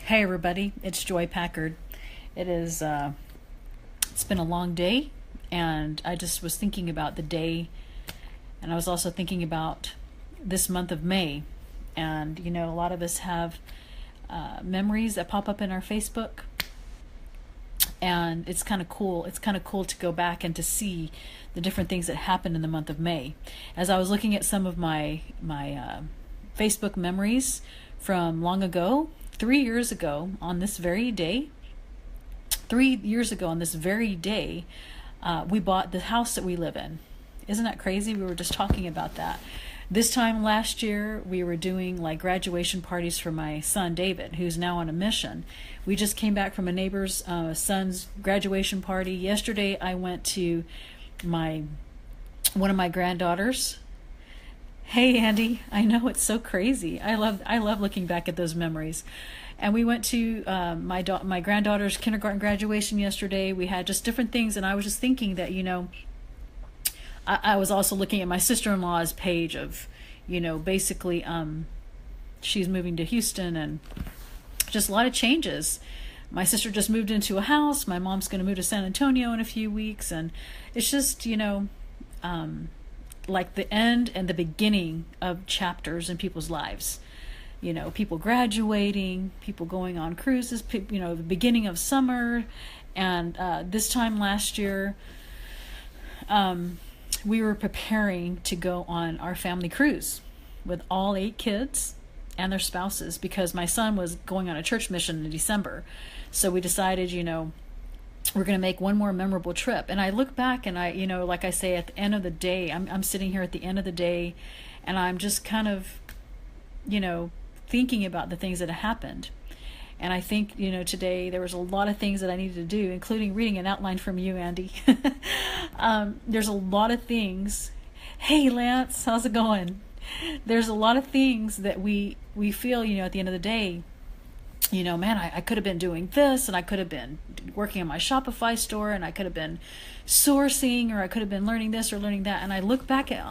Hey everybody, it's Joy Packard. It's been a long day, and I just was thinking about the day, and I was also thinking about this month of May. And a lot of us have memories that pop up in our Facebook, and it's kind of cool. It's kind of cool to go back and to see the different things that happened in the month of May. As I was looking at some of my Facebook memories from long ago, 3 years ago on this very day, we bought the house that we live in. Isn't that crazy? We were just talking about that. This time last year, we were doing like graduation parties for my son, David, who's now on a mission. We just came back from a neighbor's son's graduation party. Yesterday, I went to one of my granddaughters. Hey, Andy, I know it's so crazy. I love looking back at those memories. And we went to my granddaughter's kindergarten graduation yesterday. We had just different things, and I was just thinking that, I was also looking at my sister-in-law's page of, basically she's moving to Houston, and just a lot of changes. My sister just moved into a house. My mom's going to move to San Antonio in a few weeks, and it's just, like the end and the beginning of chapters in people's lives. People graduating, people going on cruises, the beginning of summer. And this time last year, we were preparing to go on our family cruise with all 8 kids and their spouses, because my son was going on a church mission in December. So we decided, we're going to make one more memorable trip. And I look back and I, like I say, at the end of the day, I'm sitting here at the end of the day, and I'm just kind of, thinking about the things that have happened. And I think, today there was a lot of things that I needed to do, including reading an outline from you, Andy. There's a lot of things. Hey, Lance, how's it going? There's a lot of things that we feel, at the end of the day, man, I could have been doing this, and I could have been working on my Shopify store, and I could have been sourcing, or I could have been learning this or learning that. And I look back at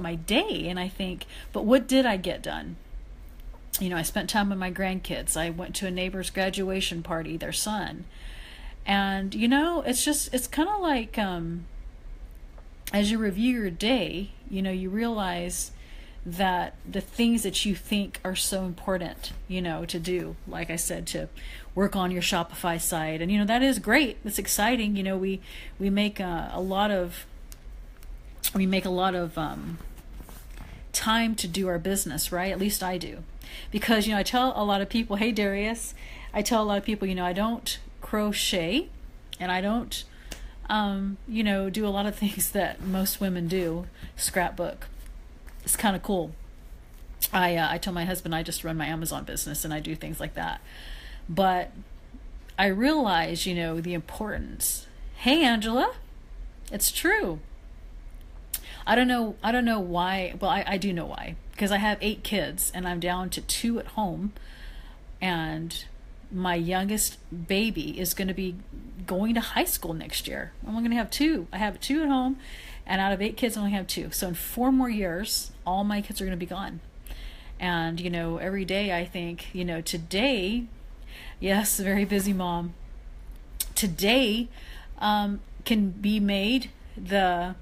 my day, and I think, but what did I get done? I spent time with my grandkids. I went to a neighbor's graduation party, their son. And, it's kind of like, as you review your day, you realize that the things that you think are so important, to do, like I said, to work on your Shopify site. And, that is great. It's exciting. We make a lot of time to do our business, right? At least I do. Because, I tell a lot of people, hey, Darius, I tell a lot of people, I don't crochet, and I don't, do a lot of things that most women do. Scrapbook. It's kind of cool. I tell my husband I just run my Amazon business, and I do things like that. But I realize, the importance. Hey, Angela, it's true. I don't know why. Well, I do know why, because I have 8 kids and I'm down to 2 at home, and my youngest baby is going to be going to high school next year. I'm going to have 2. I have 2 at home, and out of 8 kids, I only have 2. So in 4 more years, all my kids are going to be gone. And, every day I think, today, yes, very busy mom, today can be made the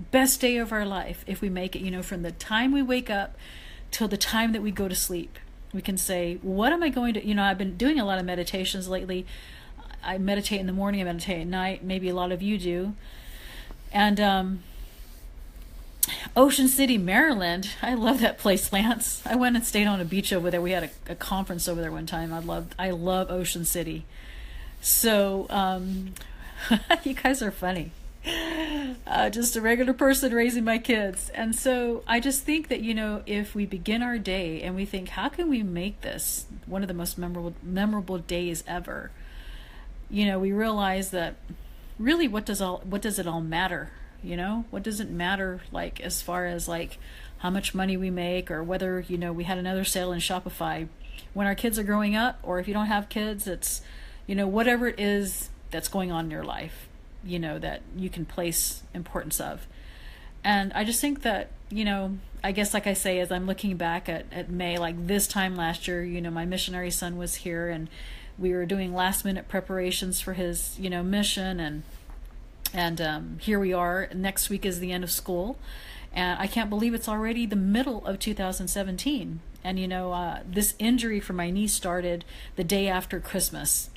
best day of our life if we make it, from the time we wake up till the time that we go to sleep. We can say, what am I going to, I've been doing a lot of meditations lately. I meditate in the morning, I meditate at night. Maybe a lot of you do. And Ocean City, Maryland, I love that place, Lance. I went and stayed on a beach over there. We had a conference over there one time. I love Ocean City. So you guys are funny. Just a regular person raising my kids. And so I just think that, if we begin our day and we think, how can we make this one of the most memorable days ever? We realize that really, what does it all matter? What does it matter, like, as far as like how much money we make, or whether, we had another sale in Shopify when our kids are growing up, or if you don't have kids, it's, whatever it is that's going on in your life, that you can place importance of. And I just think that, I guess, like I say, as I'm looking back at May, like this time last year, my missionary son was here, and we were doing last minute preparations for his, mission, and here we are. Next week is the end of school, and I can't believe it's already the middle of 2017. And this injury for my knee started the day after Christmas,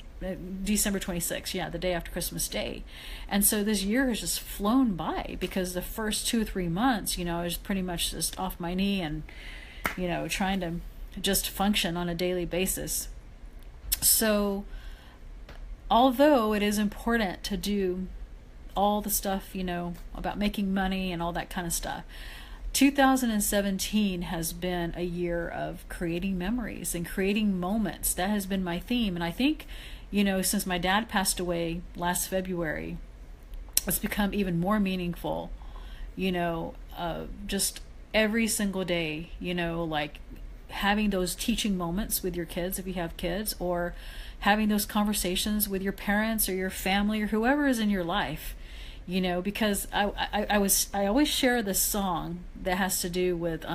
December 26th, the day after Christmas Day. And so this year has just flown by, because the first 2-3 months, I was pretty much just off my knee and, trying to just function on a daily basis. So although it is important to do all the stuff, about making money and all that kind of stuff, 2017 has been a year of creating memories and creating moments. That has been my theme. And I think, since my dad passed away last February, it's become even more meaningful, just every single day, like having those teaching moments with your kids, if you have kids, or having those conversations with your parents or your family or whoever is in your life, because I always share this song that has to do with,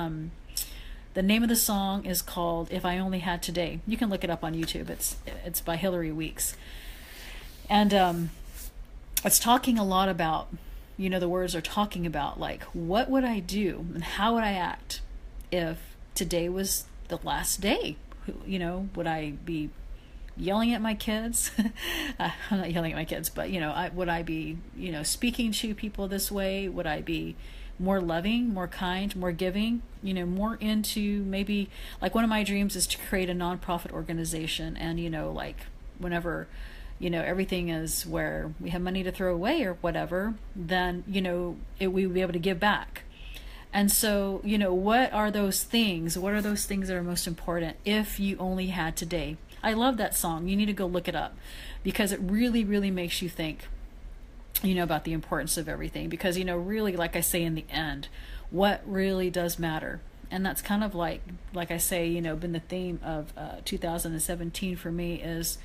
the name of the song is called If I Only Had Today. You can look it up on YouTube. It's by Hillary Weeks. And it's talking a lot about, the words are talking about, like, what would I do and how would I act if today was the last day? Would I be yelling at my kids? I'm not yelling at my kids, but, would I be, speaking to people this way? Would I be more loving, more kind, more giving, more into, maybe, like, one of my dreams is to create a nonprofit organization, and, like, whenever, everything is where we have money to throw away or whatever, then, we would be able to give back. And so, what are those things? What are those things that are most important if you only had today? I love that song. You need to go look it up, because it really, really makes you think, about the importance of everything. Because, really, like I say, in the end, what really does matter. And that's kind of like I say, been the theme of 2017 for me is,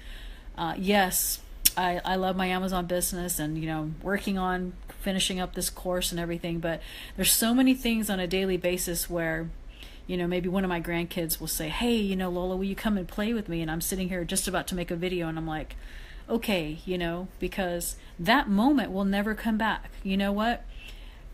yes, I love my Amazon business and, working on finishing up this course and everything. But there's so many things on a daily basis where, maybe one of my grandkids will say, hey, Lola, will you come and play with me? And I'm sitting here just about to make a video, and I'm like, okay, because that moment will never come back. You know what?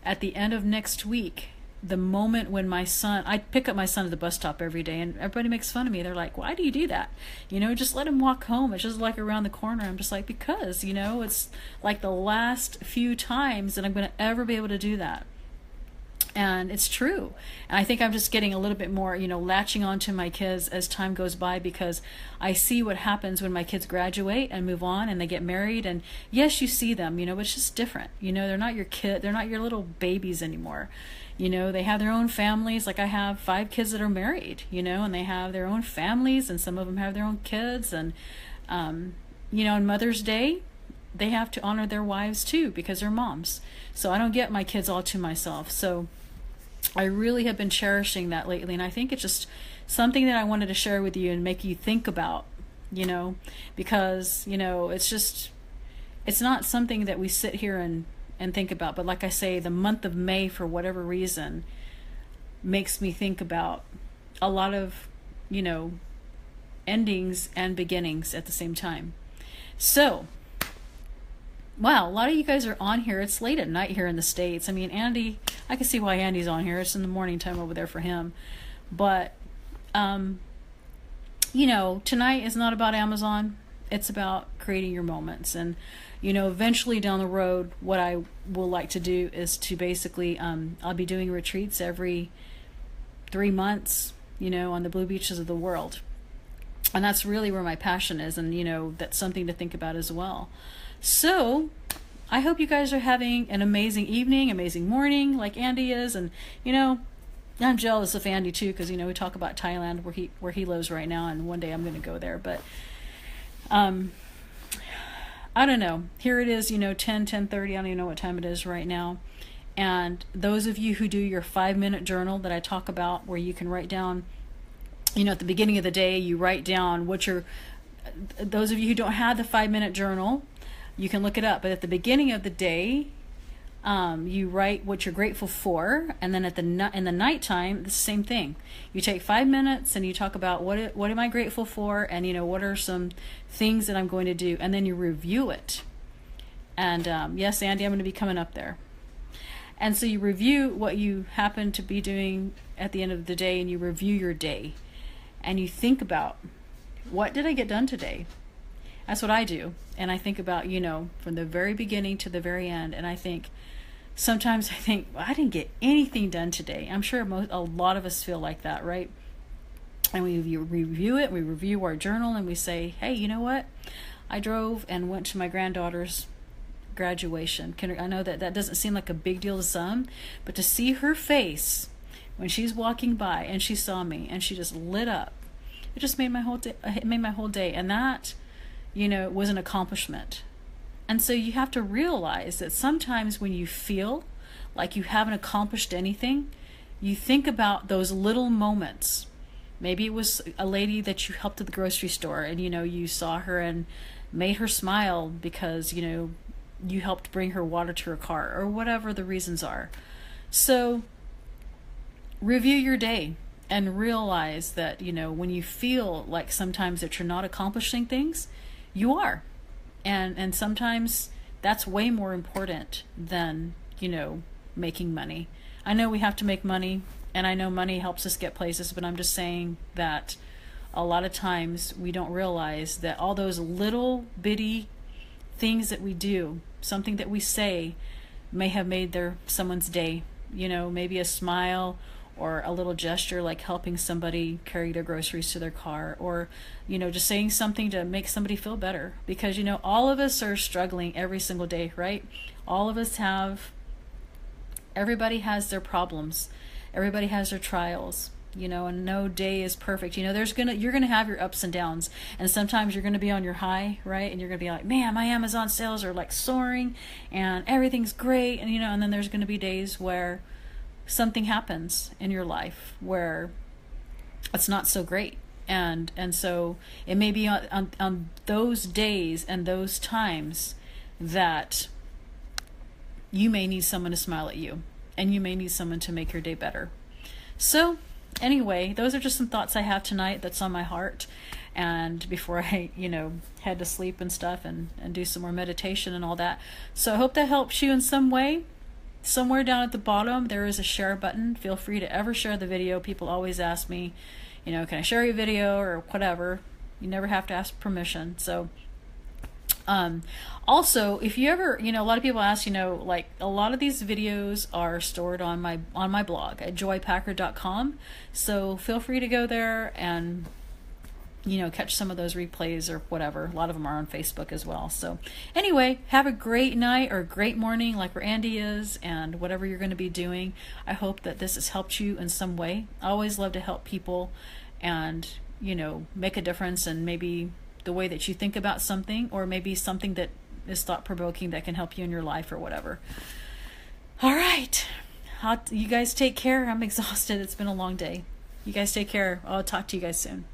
At the end of next week, the moment when I pick up my son at the bus stop every day, and everybody makes fun of me. They're like, why do you do that? Just let him walk home. It's just like around the corner. I'm just like, because, it's like the last few times that I'm going to ever be able to do that. And it's true. And I think I'm just getting a little bit more, latching on to my kids as time goes by, because I see what happens when my kids graduate and move on and they get married. And yes, you see them, but it's just different. They're not your kid. They're not your little babies anymore. They have their own families. Like, I have 5 kids that are married, and they have their own families, and some of them have their own kids. And, on Mother's Day, they have to honor their wives too, because they're moms. So I don't get my kids all to myself. So I really have been cherishing that lately, and I think it's just something that I wanted to share with you and make you think about, because, it's not something that we sit here and think about. But like I say, the month of May, for whatever reason, makes me think about a lot of, endings and beginnings at the same time. So, wow, a lot of you guys are on here. It's late at night here in the States. I mean, Andy, I can see why Andy's on here. It's in the morning time over there for him. But, tonight is not about Amazon. It's about creating your moments. And, eventually down the road, what I will like to do is to basically, I'll be doing retreats every 3 months, on the blue beaches of the world. And that's really where my passion is. And, that's something to think about as well. So I hope you guys are having an amazing evening, amazing morning, like Andy is. And, I'm jealous of Andy too, because, we talk about Thailand, where he lives right now, and one day I'm going to go there. But I don't know. Here it is, 10:30. I don't even know what time it is right now. And those of you who do your 5-minute journal that I talk about, where you can write down, at the beginning of the day, you write down those of you who don't have the 5-minute journal, you can look it up. But at the beginning of the day, You write what you're grateful for, and then in the nighttime, the same thing. You take 5 minutes and you talk about what am I grateful for, and what are some things that I'm going to do, and then you review it. And yes, Andy, I'm going to be coming up there. And so you review what you happen to be doing at the end of the day, and you review your day, and you think about, what did I get done today? That's what I do. And I think about, from the very beginning to the very end. And sometimes I think, well, I didn't get anything done today. I'm sure a lot of us feel like that, right? And we review it, we review our journal, and we say, hey, you know what? I drove and went to my granddaughter's graduation. I know that doesn't seem like a big deal to some, but to see her face when she's walking by and she saw me and she just lit up, it just made my whole day. It made my whole day, and that, was an accomplishment. And so you have to realize that sometimes when you feel like you haven't accomplished anything, you think about those little moments. Maybe it was a lady that you helped at the grocery store, and you saw her and made her smile because you helped bring her water to her car, or whatever the reasons are. So review your day and realize that when you feel like sometimes that you're not accomplishing things, you are. And sometimes that's way more important than, making money. I know we have to make money, and I know money helps us get places, but I'm just saying that a lot of times we don't realize that all those little bitty things that we do, something that we say, may have made someone's day. Maybe a smile, or a little gesture like helping somebody carry their groceries to their car, or just saying something to make somebody feel better, because all of us are struggling every single day, right? Everybody has their problems, everybody has their trials, and no day is perfect. You're gonna have your ups and downs, and sometimes you're gonna be on your high, right? And you're gonna be like, man, my Amazon sales are like soaring and everything's great, and and then there's gonna be days where something happens in your life where it's not so great, and so it may be on those days and those times that you may need someone to smile at you, and you may need someone to make your day better. So anyway, those are just some thoughts I have tonight that's on my heart, and before I head to sleep and stuff, and do some more meditation and all that. So I hope that helps you in some way. Somewhere down at the bottom there is a share button. Feel free to ever share the video. People always ask me, can I share your video or whatever. You never have to ask permission. So also, if you ever, a lot of people ask, like a lot of these videos are stored on my blog at joypackard.com. So feel free to go there and catch some of those replays or whatever. A lot of them are on Facebook as well. So anyway, have a great night or a great morning, like where Andy is, and whatever you're going to be doing. I hope that this has helped you in some way. I always love to help people and, make a difference, and maybe the way that you think about something, or maybe something that is thought-provoking that can help you in your life or whatever. All right. You guys take care. I'm exhausted. It's been a long day. You guys take care. I'll talk to you guys soon.